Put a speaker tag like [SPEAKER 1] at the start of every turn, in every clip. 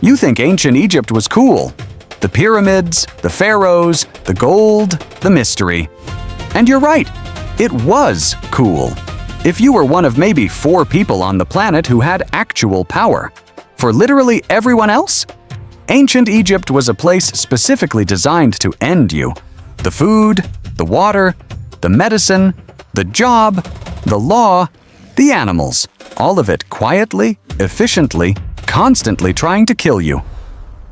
[SPEAKER 1] You think ancient Egypt was cool. The pyramids, the pharaohs, the gold, the mystery. And you're right, it was cool. If you were one of maybe 4 people on the planet who had actual power. For literally everyone else, ancient Egypt was a place specifically designed to end you. The food, the water, the medicine, the job, the law, the animals, all of it quietly, efficiently, constantly trying to kill you.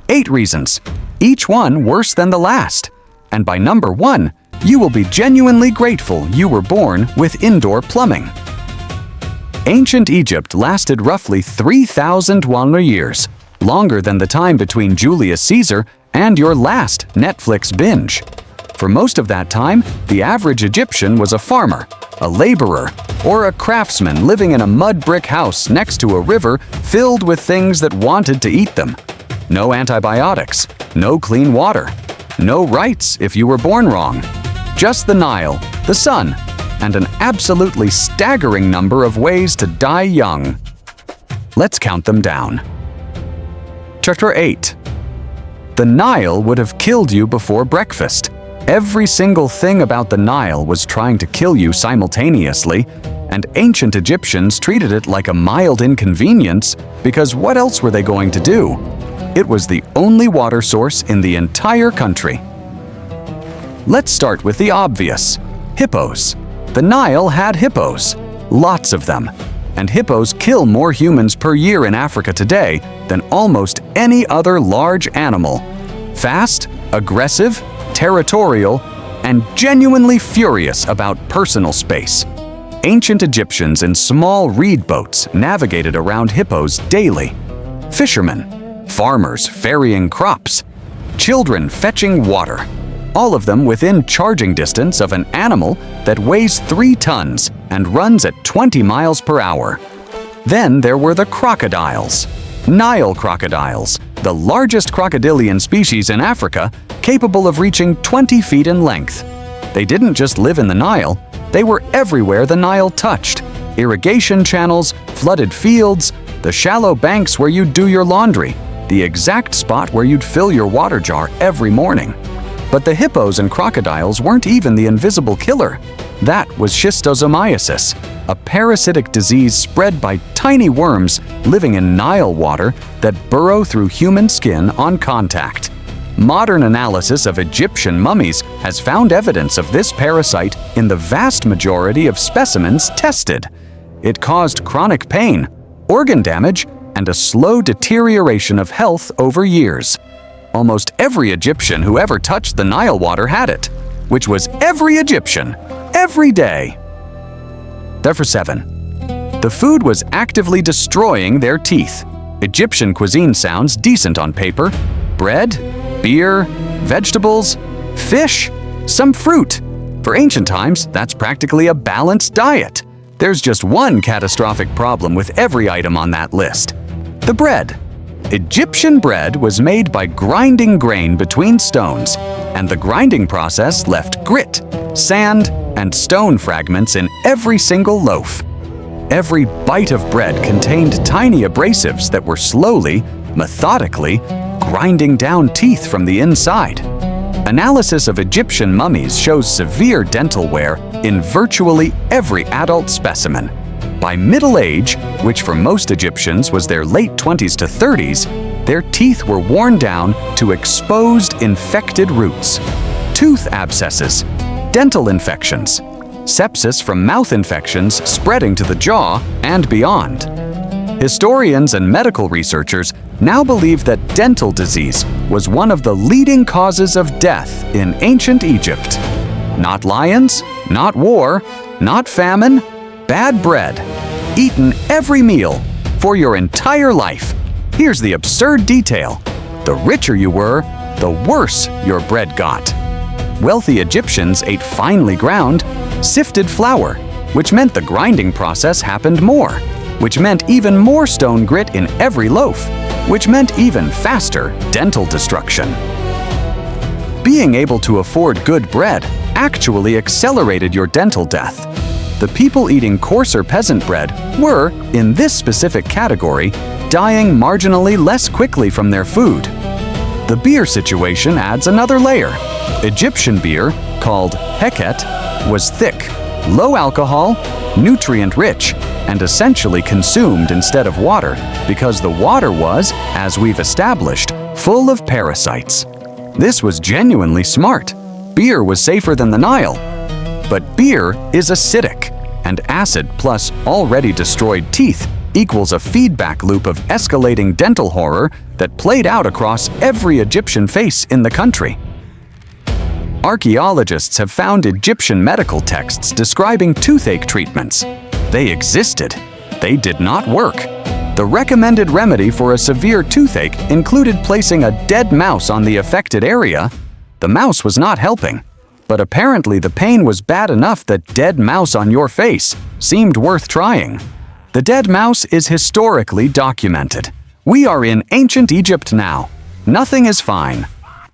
[SPEAKER 1] 8 reasons, each one worse than the last. And by number 1, you will be genuinely grateful you were born with indoor plumbing. Ancient Egypt lasted roughly 3,100 years, longer than the time between Julius Caesar and your last Netflix binge. For most of that time, the average Egyptian was a farmer, a laborer, or a craftsman living in a mud brick house next to a river filled with things that wanted to eat them. No antibiotics, no clean water, no rights if you were born wrong. Just the Nile, the sun, and an absolutely staggering number of ways to die young. Let's count them down. Chapter 8. The Nile would have killed you before breakfast. Every single thing about the Nile was trying to kill you simultaneously, and ancient Egyptians treated it like a mild inconvenience because what else were they going to do? It was the only water source in the entire country. Let's start with the obvious. Hippos. The Nile had hippos, lots of them, and hippos kill more humans per year in Africa today than almost any other large animal. Fast, aggressive, territorial, and genuinely furious about personal space. Ancient Egyptians in small reed boats navigated around hippos daily. Fishermen, farmers ferrying crops, children fetching water. All of them within charging distance of an animal that weighs 3 tons and runs at 20 miles per hour. Then there were the crocodiles. Nile crocodiles, the largest crocodilian species in Africa, capable of reaching 20 feet in length. They didn't just live in the Nile, they were everywhere the Nile touched. Irrigation channels, flooded fields, the shallow banks where you'd do your laundry, the exact spot where you'd fill your water jar every morning. But the hippos and crocodiles weren't even the invisible killer. That was schistosomiasis, a parasitic disease spread by tiny worms living in Nile water that burrow through human skin on contact. Modern analysis of Egyptian mummies has found evidence of this parasite in the vast majority of specimens tested. It caused chronic pain, organ damage, and a slow deterioration of health over years. Almost every Egyptian who ever touched the Nile water had it, which was every Egyptian, every day. Number 7. The food was actively destroying their teeth. Egyptian cuisine sounds decent on paper. Bread, beer, vegetables, fish, some fruit. For ancient times, that's practically a balanced diet. There's just one catastrophic problem with every item on that list: the bread. Egyptian bread was made by grinding grain between stones, and the grinding process left grit, sand, and stone fragments in every single loaf. Every bite of bread contained tiny abrasives that were slowly, methodically, grinding down teeth from the inside. Analysis of Egyptian mummies shows severe dental wear in virtually every adult specimen. By middle age, which for most Egyptians was their late 20s to 30s, their teeth were worn down to exposed infected roots, tooth abscesses, dental infections, sepsis from mouth infections spreading to the jaw and beyond. Historians and medical researchers now believe that dental disease was one of the leading causes of death in ancient Egypt. Not lions, not war, not famine, bad bread, eaten every meal for your entire life. Here's the absurd detail: the richer you were, the worse your bread got. Wealthy Egyptians ate finely ground, sifted flour, which meant the grinding process happened more, which meant even more stone grit in every loaf, which meant even faster dental destruction. Being able to afford good bread actually accelerated your dental death. The people eating coarser peasant bread were, in this specific category, dying marginally less quickly from their food. The beer situation adds another layer. Egyptian beer, called heket, was thick, low alcohol, nutrient-rich, and essentially consumed instead of water because the water was, as we've established, full of parasites. This was genuinely smart. Beer was safer than the Nile. But beer is acidic, and acid plus already destroyed teeth equals a feedback loop of escalating dental horror that played out across every Egyptian face in the country. Archaeologists have found Egyptian medical texts describing toothache treatments. They existed. They did not work. The recommended remedy for a severe toothache included placing a dead mouse on the affected area. The mouse was not helping, but apparently the pain was bad enough that dead mouse on your face seemed worth trying. The dead mouse is historically documented. We are in ancient Egypt now. Nothing is fine.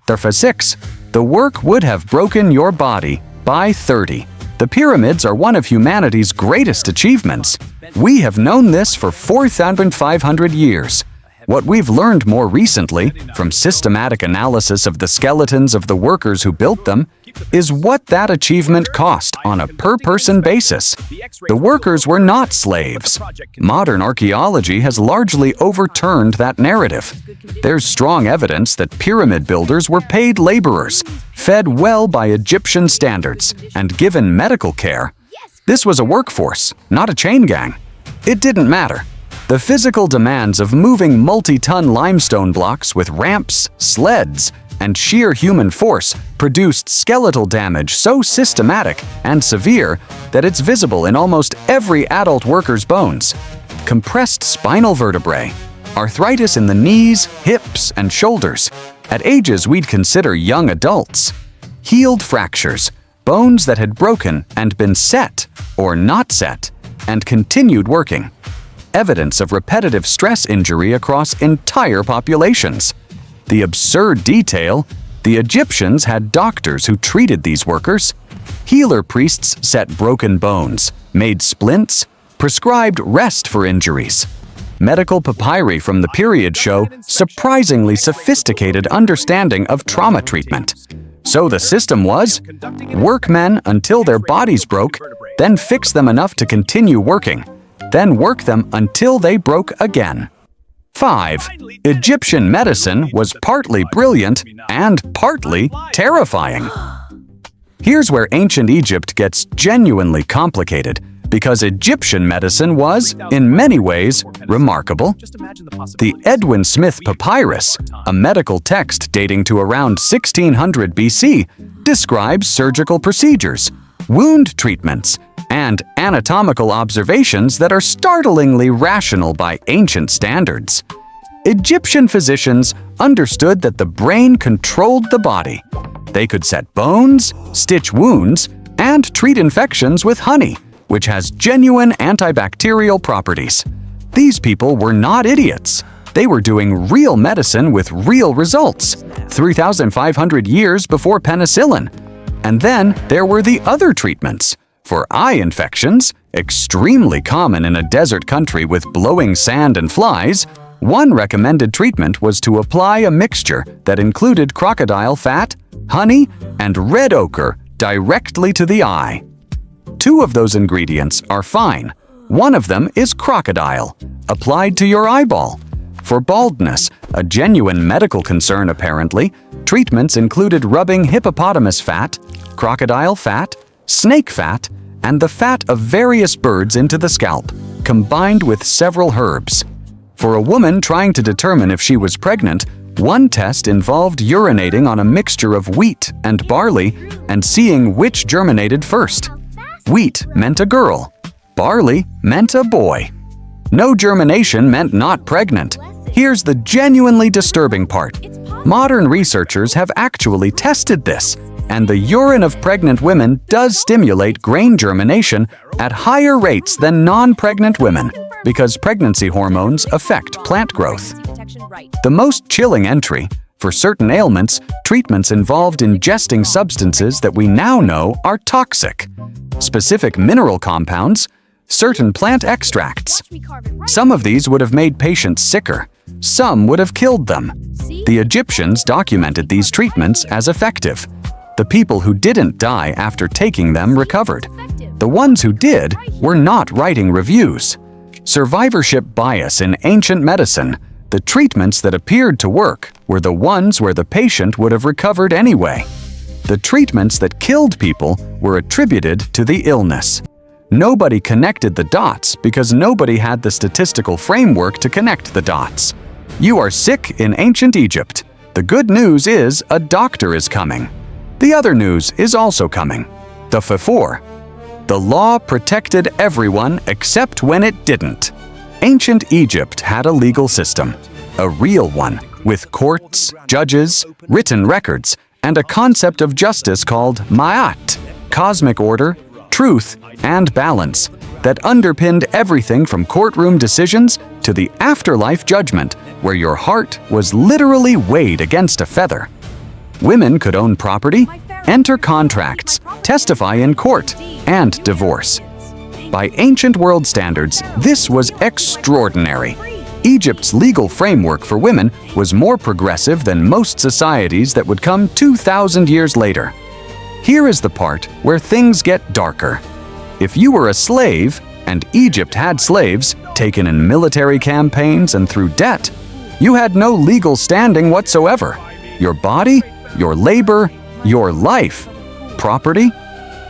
[SPEAKER 1] Therefore 6. The work would have broken your body by 30. The pyramids are one of humanity's greatest achievements. We have known this for 4,500 years. What we've learned more recently, from systematic analysis of the skeletons of the workers who built them, is what that achievement cost on a per-person basis. The workers were not slaves. Modern archaeology has largely overturned that narrative. There's strong evidence that pyramid builders were paid laborers, fed well by Egyptian standards, and given medical care. This was a workforce, not a chain gang. It didn't matter. The physical demands of moving multi-ton limestone blocks with ramps, sleds, and sheer human force produced skeletal damage so systematic and severe that it's visible in almost every adult worker's bones. Compressed spinal vertebrae, arthritis in the knees, hips, and shoulders, at ages we'd consider young adults. Healed fractures, bones that had broken and been set, or not set, and continued working. Evidence of repetitive stress injury across entire populations. The absurd detail: the Egyptians had doctors who treated these workers. Healer priests set broken bones, made splints, prescribed rest for injuries. Medical papyri from the period show surprisingly sophisticated understanding of trauma treatment. So the system was: work men until their bodies broke, then fix them enough to continue working, then work them until they broke again. 5. Egyptian medicine was partly brilliant and partly terrifying. Here's where ancient Egypt gets genuinely complicated, because Egyptian medicine was, in many ways, remarkable. The Edwin Smith Papyrus, a medical text dating to around 1600 BC, describes surgical procedures, wound treatments, and anatomical observations that are startlingly rational by ancient standards. Egyptian physicians understood that the brain controlled the body. They could set bones, stitch wounds, and treat infections with honey, which has genuine antibacterial properties. These people were not idiots. They were doing real medicine with real results, 3,500 years before penicillin. And then there were the other treatments. For eye infections, extremely common in a desert country with blowing sand and flies, one recommended treatment was to apply a mixture that included crocodile fat, honey, and red ochre directly to the eye. 2 of those ingredients are fine. One of them is crocodile, applied to your eyeball. For baldness, a genuine medical concern apparently, treatments included rubbing hippopotamus fat, crocodile fat, snake fat, and the fat of various birds into the scalp, combined with several herbs. For a woman trying to determine if she was pregnant, one test involved urinating on a mixture of wheat and barley and seeing which germinated first. Wheat meant a girl. Barley meant a boy. No germination meant not pregnant. Here's the genuinely disturbing part. Modern researchers have actually tested this, and the urine of pregnant women does stimulate grain germination at higher rates than non-pregnant women, because pregnancy hormones affect plant growth. The most chilling entry, For certain ailments, treatments involved ingesting substances that we now know are toxic. Specific mineral compounds, certain plant extracts. Some of these would have made patients sicker. Some would have killed them. The Egyptians documented these treatments as effective. The people who didn't die after taking them recovered. The ones who did were not writing reviews. Survivorship bias in ancient medicine. The treatments that appeared to work were the ones where the patient would have recovered anyway. The treatments that killed people were attributed to the illness. Nobody connected the dots because nobody had the statistical framework to connect the dots. You are sick in ancient Egypt. The good news is a doctor is coming. The other news is also coming. The pharaohs. The law protected everyone except when it didn't. Ancient Egypt had a legal system, a real one, with courts, judges, written records, and a concept of justice called ma'at, cosmic order, truth, and balance, that underpinned everything from courtroom decisions to the afterlife judgment, where your heart was literally weighed against a feather. Women could own property, enter contracts, testify in court, and divorce. By ancient world standards, this was extraordinary. Egypt's legal framework for women was more progressive than most societies that would come 2,000 years later. Here is the part where things get darker. If you were a slave, and Egypt had slaves, taken in military campaigns and through debt, you had no legal standing whatsoever. Your body, your labor, your life, property,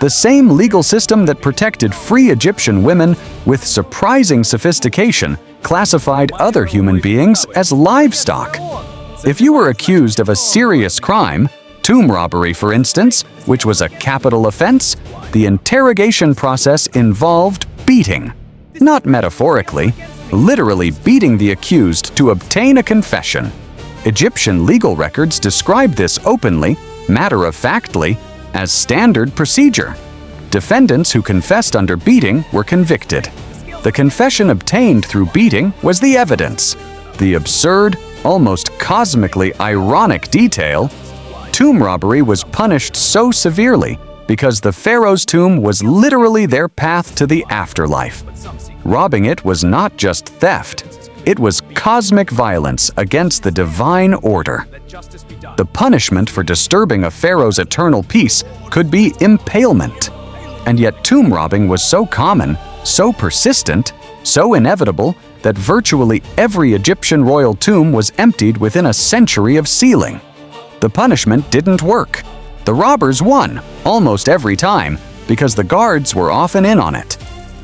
[SPEAKER 1] the same legal system that protected free Egyptian women with surprising sophistication classified other human beings as livestock. If you were accused of a serious crime, tomb robbery for instance, which was a capital offense, the interrogation process involved beating. Not metaphorically, literally beating the accused to obtain a confession. Egyptian legal records describe this openly, matter-of-factly, as standard procedure. Defendants who confessed under beating were convicted. The confession obtained through beating was the evidence. The absurd, almost cosmically ironic detail: tomb robbery was punished so severely because the pharaoh's tomb was literally their path to the afterlife. Robbing it was not just theft, it was cosmic violence against the divine order. The punishment for disturbing a pharaoh's eternal peace could be impalement. And yet tomb robbing was so common, so persistent, so inevitable that virtually every Egyptian royal tomb was emptied within a century of sealing. The punishment didn't work. The robbers won almost every time because the guards were often in on it.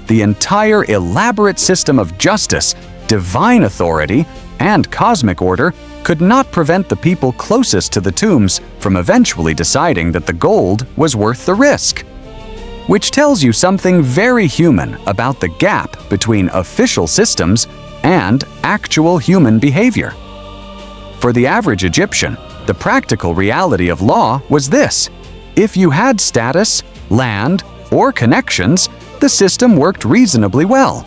[SPEAKER 1] The entire elaborate system of justice, divine authority, and cosmic order could not prevent the people closest to the tombs from eventually deciding that the gold was worth the risk. Which tells you something very human about the gap between official systems and actual human behavior. For the average Egyptian, the practical reality of law was this: if you had status, land, or connections, the system worked reasonably well.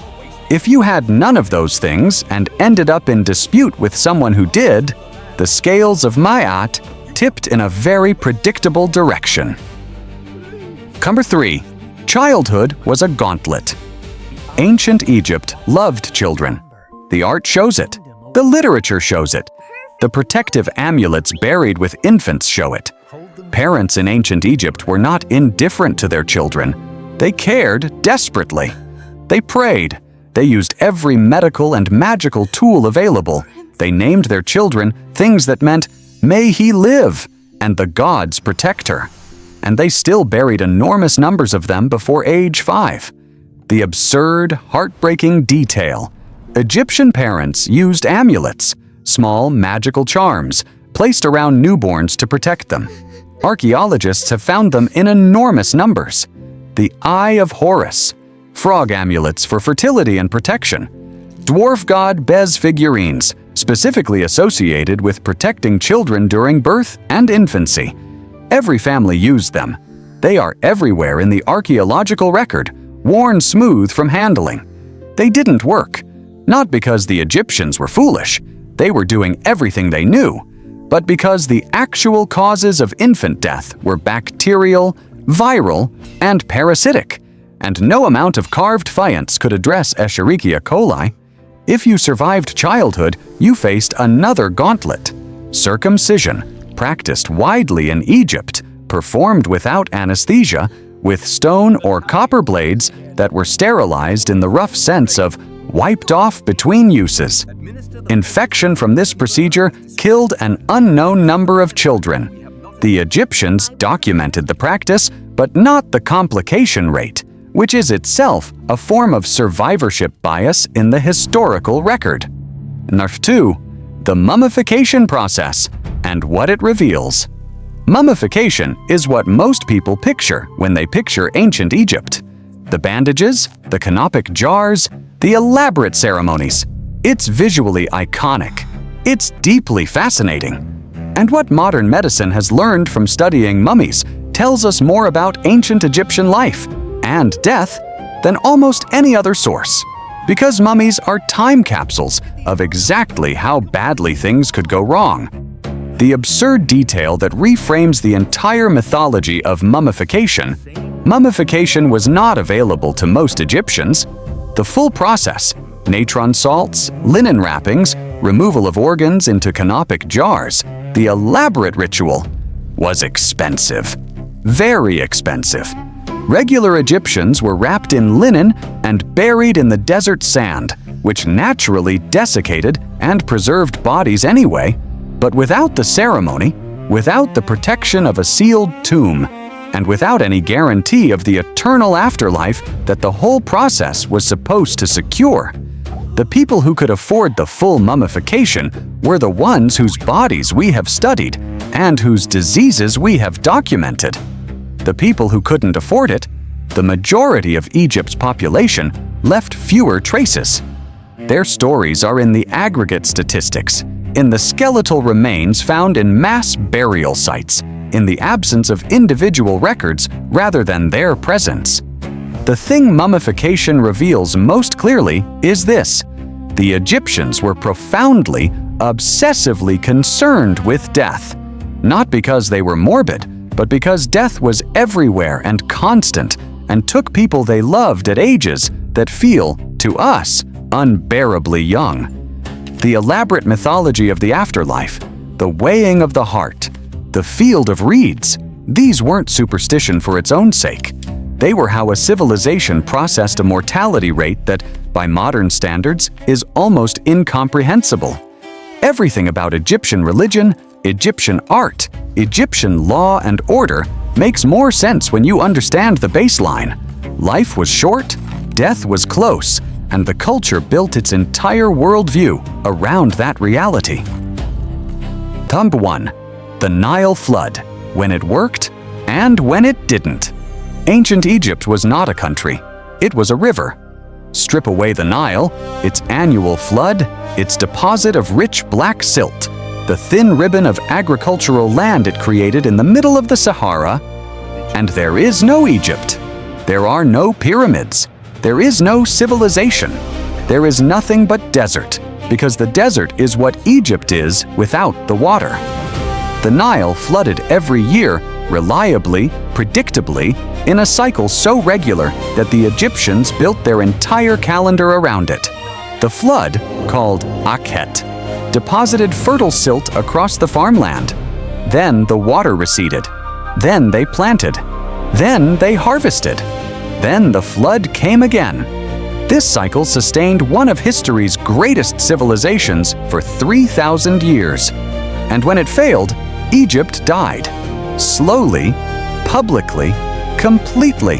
[SPEAKER 1] If you had none of those things and ended up in dispute with someone who did, the scales of Ma'at tipped in a very predictable direction. Number 3. Childhood was a gauntlet. Ancient Egypt loved children. The art shows it. The literature shows it. The protective amulets buried with infants show it. Parents in ancient Egypt were not indifferent to their children. They cared desperately. They prayed. They used every medical and magical tool available. They named their children things that meant, "May he live," and the gods protect her. And they still buried enormous numbers of them before age 5. The absurd, heartbreaking detail. Egyptian parents used amulets, small magical charms, placed around newborns to protect them. Archaeologists have found them in enormous numbers. The Eye of Horus, frog amulets for fertility and protection, dwarf god Bez figurines, specifically associated with protecting children during birth and infancy. Every family used them. They are everywhere in the archaeological record, worn smooth from handling. They didn't work, not because the Egyptians were foolish. They were doing everything they knew. but because the actual causes of infant death were bacterial, viral, and parasitic, and no amount of carved faience could address Escherichia coli. If you survived childhood, you faced another gauntlet: circumcision, practiced widely in Egypt, performed without anesthesia, with stone or copper blades that were sterilized in the rough sense of wiped off between uses. Infection from this procedure killed an unknown number of children. The Egyptians documented the practice, but not the complication rate, which is itself a form of survivorship bias in the historical record. Number 2. The mummification process and what it reveals. Mummification is what most people picture when they picture ancient Egypt. The bandages, the canopic jars, the elaborate ceremonies. It's visually iconic. It's deeply fascinating. And what modern medicine has learned from studying mummies tells us more about ancient Egyptian life and death than almost any other source. Because mummies are time capsules of exactly how badly things could go wrong. The absurd detail that reframes the entire mythology of mummification. Mummification was not available to most Egyptians. The full process, natron salts, linen wrappings, removal of organs into canopic jars, the elaborate ritual, was expensive. Very expensive. Regular Egyptians were wrapped in linen and buried in the desert sand, which naturally desiccated and preserved bodies anyway, but without the ceremony, without the protection of a sealed tomb, and without any guarantee of the eternal afterlife that the whole process was supposed to secure. The people who could afford the full mummification were the ones whose bodies we have studied and whose diseases we have documented. The people who couldn't afford it, the majority of Egypt's population, left fewer traces. Their stories are in the aggregate statistics, in the skeletal remains found in mass burial sites, in the absence of individual records rather than their presence. The thing mummification reveals most clearly is this: the Egyptians were profoundly, obsessively concerned with death, not because they were morbid, but because death was everywhere and constant and took people they loved at ages that feel, to us, unbearably young. The elaborate mythology of the afterlife, the weighing of the heart, the field of reeds, these weren't superstition for its own sake. They were how a civilization processed a mortality rate that, by modern standards, is almost incomprehensible. Everything about Egyptian religion, Egyptian art, Egyptian law and order makes more sense when you understand the baseline. Life was short, death was close, and the culture built its entire worldview around that reality. Number 1. The Nile flood, when it worked and when it didn't. Ancient Egypt was not a country, it was a river. Strip away the Nile, its annual flood, its deposit of rich black silt, the thin ribbon of agricultural land it created in the middle of the Sahara, and there is no Egypt. There are no pyramids. There is no civilization. There is nothing but desert, because the desert is what Egypt is without the water. The Nile flooded every year, reliably, predictably, in a cycle so regular that the Egyptians built their entire calendar around it. The flood, called Akhet, deposited fertile silt across the farmland. Then the water receded. Then they planted. Then they harvested. Then the flood came again. This cycle sustained one of history's greatest civilizations for 3,000 years. And when it failed, Egypt died. Slowly, publicly, completely.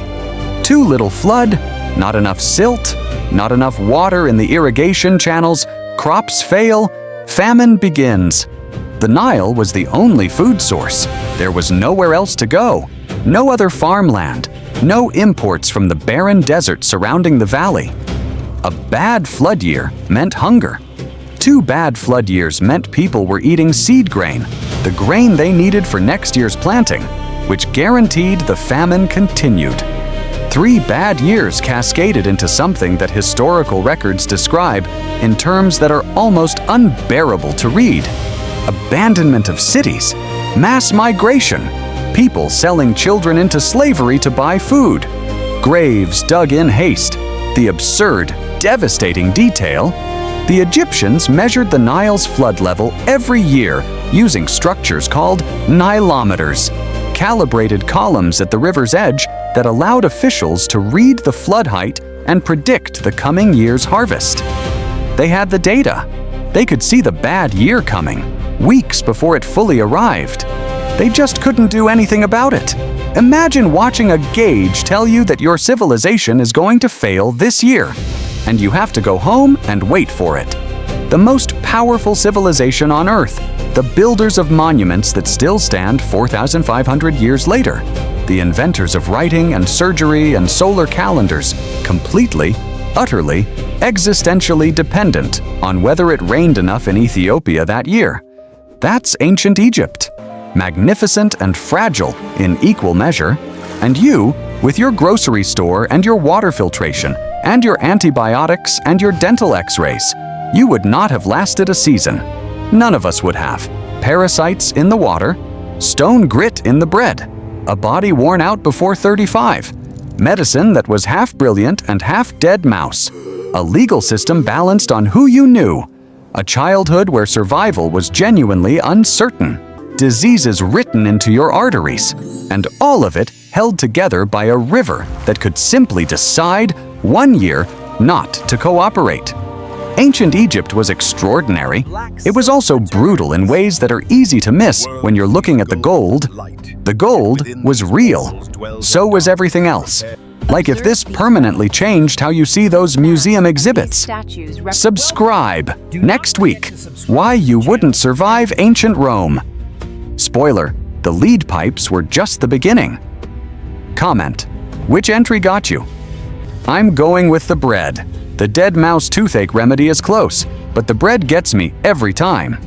[SPEAKER 1] Too little flood, not enough silt, not enough water in the irrigation channels, crops fail, famine begins. The Nile was the only food source. There was nowhere else to go. No other farmland. No imports from the barren desert surrounding the valley. A bad flood year meant hunger. 2 bad flood years meant people were eating seed grain, the grain they needed for next year's planting, which guaranteed the famine continued. 3 bad years cascaded into something that historical records describe in terms that are almost unbearable to read. abandonment of cities, mass migration, people selling children into slavery to buy food, graves dug in haste, the absurd, devastating detail. The Egyptians measured the Nile's flood level every year using structures called Nilometers, calibrated columns at the river's edge that allowed officials to read the flood height and predict the coming year's harvest. They had the data. They could see the bad year coming, weeks before it fully arrived. They just couldn't do anything about it. Imagine watching a gauge tell you that your civilization is going to fail this year, and you have to go home and wait for it. The most powerful civilization on Earth, the builders of monuments that still stand 4,500 years later, the inventors of writing and surgery and solar calendars, completely, utterly, existentially dependent on whether it rained enough in Ethiopia that year. That's ancient Egypt, magnificent and fragile in equal measure, and you, with your grocery store and your water filtration and your antibiotics and your dental x-rays, you would not have lasted a season. None of us would have. Parasites in the water, stone grit in the bread, a body worn out before 35, medicine that was half brilliant and half dead mouse, a legal system balanced on who you knew, a childhood where survival was genuinely uncertain, diseases written into your arteries, and all of it held together by a river that could simply decide one year not to cooperate. Ancient Egypt was extraordinary. It was also brutal in ways that are easy to miss when you're looking at the gold. The gold was real. So was everything else. Like if this permanently changed how you see those museum exhibits. Subscribe. Next week, why you wouldn't survive ancient Rome. Spoiler, the lead pipes were just the beginning. Comment, which entry got you? I'm going with the bread. The dead mouse toothache remedy is close, but the bread gets me every time.